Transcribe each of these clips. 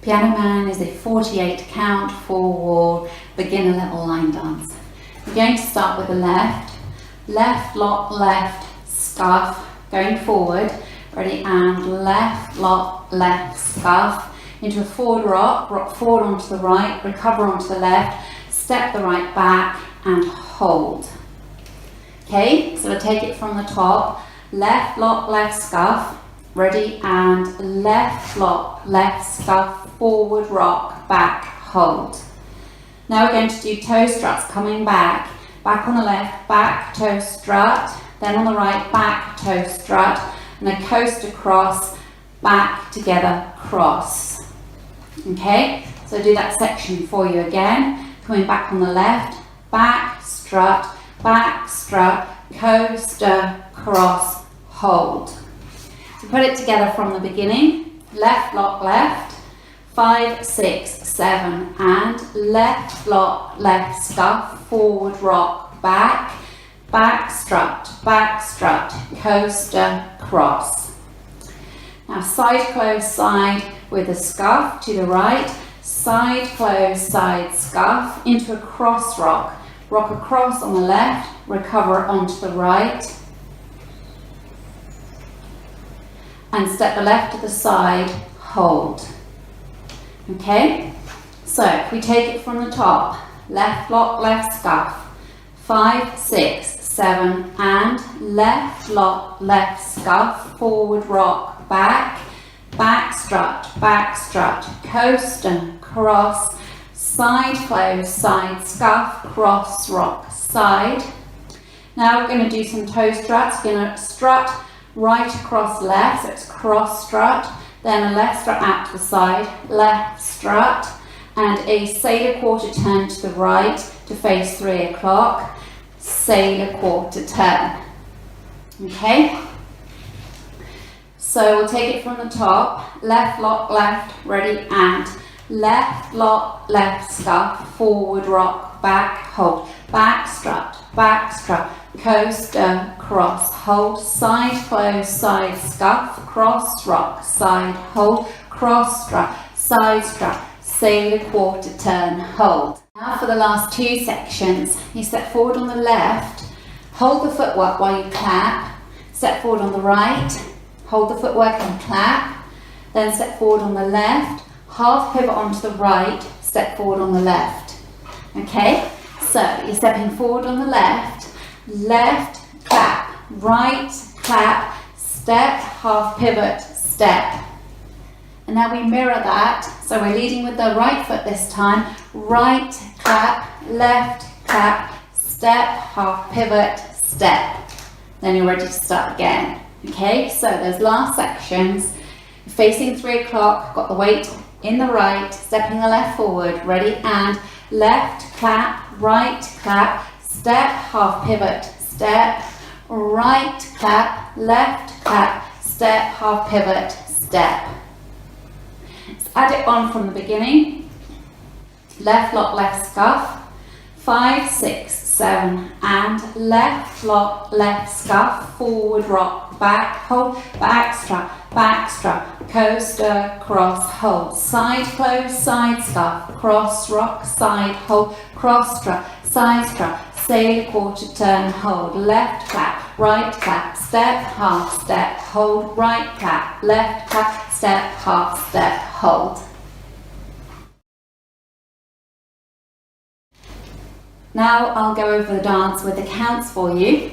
Piano Man is a 48 count, 4-wall, beginner level line dance. We're going to start with the left, left, lock, left, scuff, going forward, ready, and left, lock, left, scuff, into a forward rock, rock forward onto the right, recover onto the left, step the right back, and hold. Okay, so we'll take it from the top, left, lock, left, scuff, ready, and left, lock, left, scuff, forward, rock, back, hold. Now we're going to do toe struts, coming back on the left, back, toe strut, then on the right, back, toe strut, and a coast across, back, together, cross. Okay, so do that section for you again, coming back on the left, back, strut, coaster, cross, hold. So put it together from the beginning, left, lock, left, 5, 6, 7, and left, lock, left, scuff, forward, rock, back, strut, coaster, cross. Now side, close, side with a scuff to the right, side, close, side, scuff, into a cross rock, rock across on the left, recover onto the right, and step the left to the side, hold. Okay, so if we take it from the top, left, lock, left, scuff, 5, 6, 7, and left, lock, left, scuff, forward, rock, back, strut, coaster, cross, side, close, side, scuff, cross, rock, side. Now we're going to do some toe struts. We're going to strut right across left, so it's cross strut, then a left strut out to the side, left strut, and a sailor quarter turn to the right to face 3 o'clock, sailor quarter turn. Okay, so we'll take it from the top, left, lock, left, ready, and left, lock, left, scuff, forward, rock, back, hold, back strut, coaster, cross, hold, side, close, side, scuff, cross, rock, side, hold, cross strut, side strut, sailor quarter turn, hold. Now for the last 2 sections, you step forward on the left, hold the footwork while you clap, step forward on the right, hold the footwork and clap, then step forward on the left, half pivot onto the right, step forward on the left. Okay, so you're stepping forward on the left, clap, right, clap, step, half pivot, step. And now we mirror that, so we're leading with the right foot this time, right, clap, left, clap, step, half pivot, step. Then you're ready to start again. Okay, so those last sections, facing 3 o'clock, got the weight in the right, stepping the left forward, ready, and left, clap, right, clap, step, half pivot, step, right, clap, left, clap, step, half pivot, step. Let's add it on from the beginning. Left, lock, left, scuff, 5, 6, 7, and left, lock, left, scuff, forward, rock, back, hold, back strut, coaster, cross, hold, side, close, side, scuff, cross, rock, side, hold, cross strut, side strut, sailor quarter turn, hold, left clap, right clap, step, half step, hold, right clap, left clap, step, half step, hold. Now I'll go over the dance with the counts for you.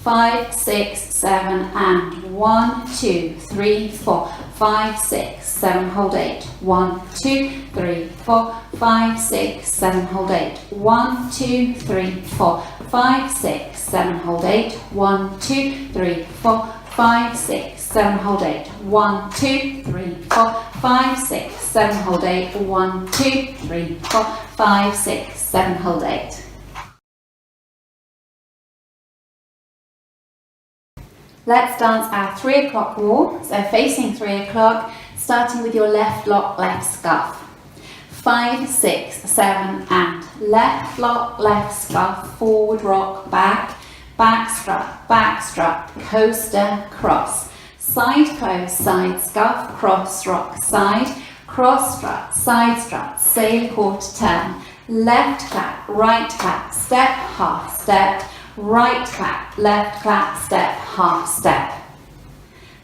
5, 6, 7, and 1, 2, 3, 4, 5, 6, 7, hold 8, 1, 2, 3, 4, 5, 6, 7, hold 8, 1, 2, 3, 4, 5, 6, 7, hold 8, 1, 2, 3, 4, 5, 6, 7, hold 8, 1, 2, 3, 4, 5, 6, 7, hold 8, 1, 2, 3, 4, 5, 6, 7, hold 8. Let's dance our 3 o'clock wall, so facing 3 o'clock, starting with your left lock, left scuff. 5, 6, 7, and left lock, left scuff, forward rock, back strut, coaster, cross, side close, side scuff, cross rock, side, cross strut, side strut, sail quarter turn, left clap, right clap, step, half step, right clap, left clap, step, half step.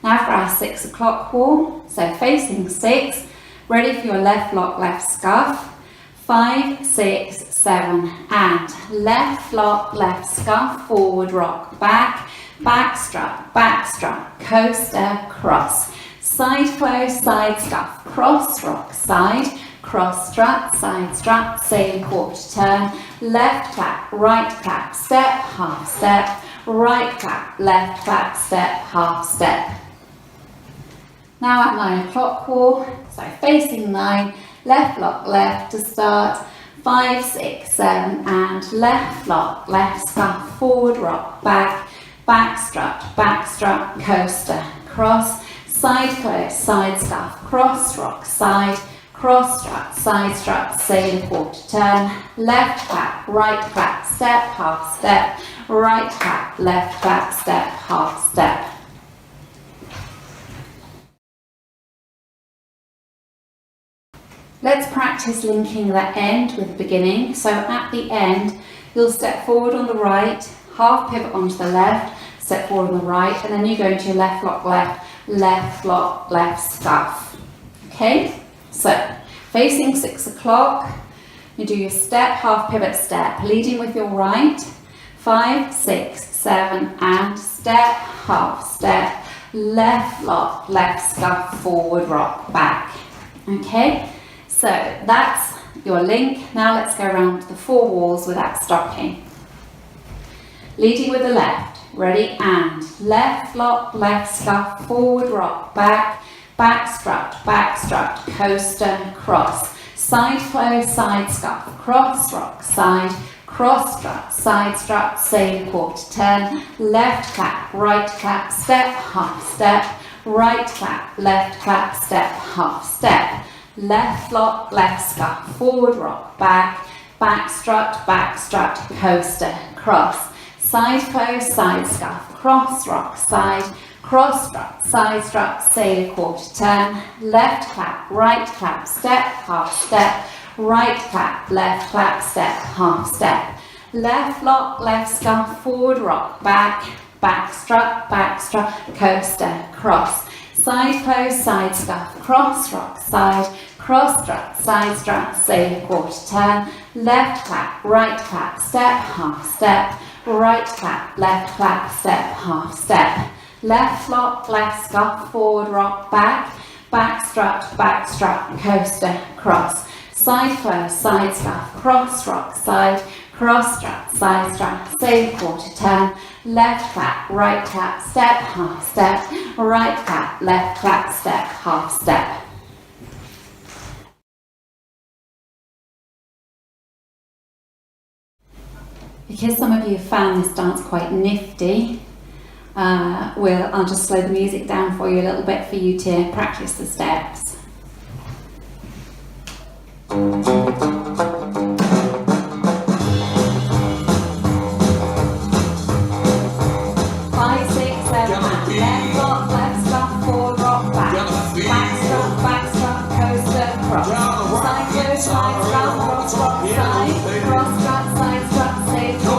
Now for our 6 o'clock wall, so facing 6, ready for your left lock, left scuff, 5, 6, 7, and left lock, left scuff, forward rock, back, back strut, coaster, cross, side close, side scuff, cross rock, side, cross strut, sail quarter turn, left clap, right clap, step, half step, right clap, left clap, step, half step. Now at 9 o'clock wall, so facing 9, left lock, left to start, 5, 6, 7, and left lock, left scuff, forward rock, back, back strut, coaster, cross, side close, side scuff, cross rock, side, cross strut, sail quarter turn, left clap, step, half step, right clap, left clap, step, half step. Let's practice linking the end with the beginning. So at the end, you'll step forward on the right, half pivot onto the left, step forward on the right, and then you go into your left lock, left scuff. Okay? So, facing 6 o'clock, you do your step, half pivot step, leading with your right, 5, 6, 7, and step, half step, left lock, left scuff, forward rock, back. Okay? So that's your link. Now let's go around the 4 walls without stopping. Leading with the left, ready, and left lock, left scuff, forward rock, back, back strut, coaster, cross, side close, side scuff, cross rock, side, cross strut, side strut, sail quarter turn, left clap, right clap, step, half step, right clap, left clap, step, half step. Left lock, left scuff, forward rock, back, back strut, coaster, cross, side close, side scuff, cross rock, side, cross strut, side strut, sail quarter turn, left clap, right clap, step, half step, right clap, left clap, step, half step, left lock, left scuff, forward rock, back, back strut, coaster, cross, side close, side scuff, cross rock, side, cross strut, side strut, sail quarter turn, left clap, right clap, step, half step, right clap, left clap, step, half step, left lock, left scuff, forward rock, back, back strut, coaster, cross, side close, side scuff, cross rock, side, cross strut, side strut, sail quarter turn, left clap, right clap, step, half step, right clap, left clap, step, half step. Because some of you have found this dance quite nifty, I'll just slow the music down for you a little bit for you to practice the steps. 5, 6, 7, left lock, left scuff, forward rock, back, back strut, coaster, cross, side close, side scuff, cross rock, side, cross strut, side strut, sail quarter turn,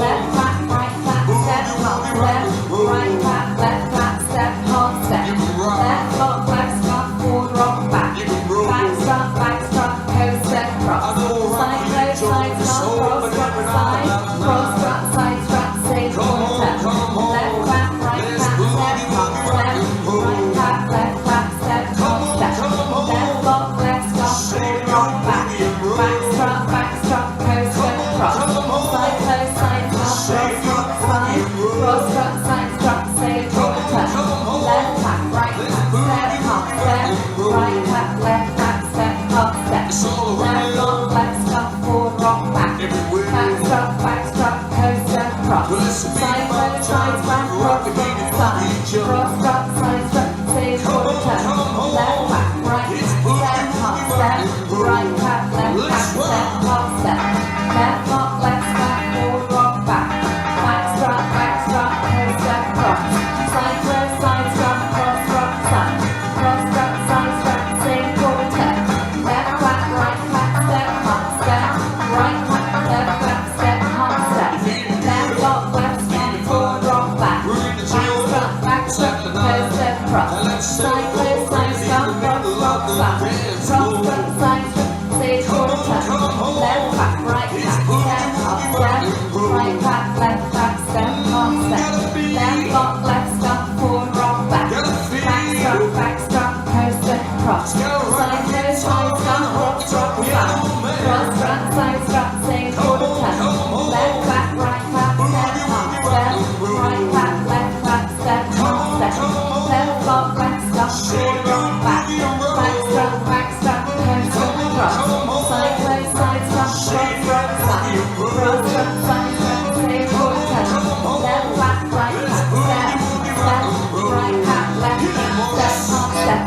left clap, right clap, step, half step, right clap, left clap, step, half step, left lock, left scuff, forward rock, back, back strut, coaster, cross, side close, side scuff, cross rock, side, cross strut, side strut, sail quarter turn, left clap, right clap, step, half step, right clap, left clap, step, half step, left lock, left scuff, forward rock, back, back strut, coaster, cross, side close, side scuff, cross rock, side, cross strut, side strut, sail quarter turn, left clap, right clap, step, half step, right clap, left clap, step, half step, left lock, left scuff, forward rock, back, back strut, coaster, cross, side close, side scuff, cross rock, side, cross strut, side strut, sail quarter turn, left clap, right clap, step, half step, right clap, left clap, step, half step, left lock, left scuff, forward rock, back strut, coaster, cross, side close, side strut, step, right back, step, half step, left lock, left stop, forward rock back, back strut, coaster, cross, side close, side stop, cross, drop, side, cross strut, side strut, same quarter turn, left back, right back, step, half step, right back, left back, step, half step, left lock, left stop, forward rock back strut, coaster, cross, side close, side stop, cross, drop, side, cross strut, side strut, same quarter turn, left back, right back, step, right back, left back, step, half step,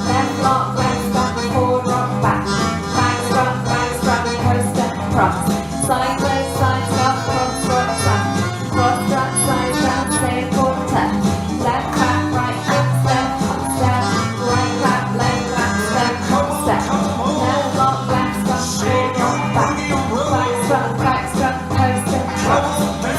left lock, left stop, forward rock back strut, coaster, cross, side close, side stop, cross strut, side strut, same quarter turn, left back, right back, step, right back, left back, step, half step, left lock, left stop, forward rock back strut, coaster, cross,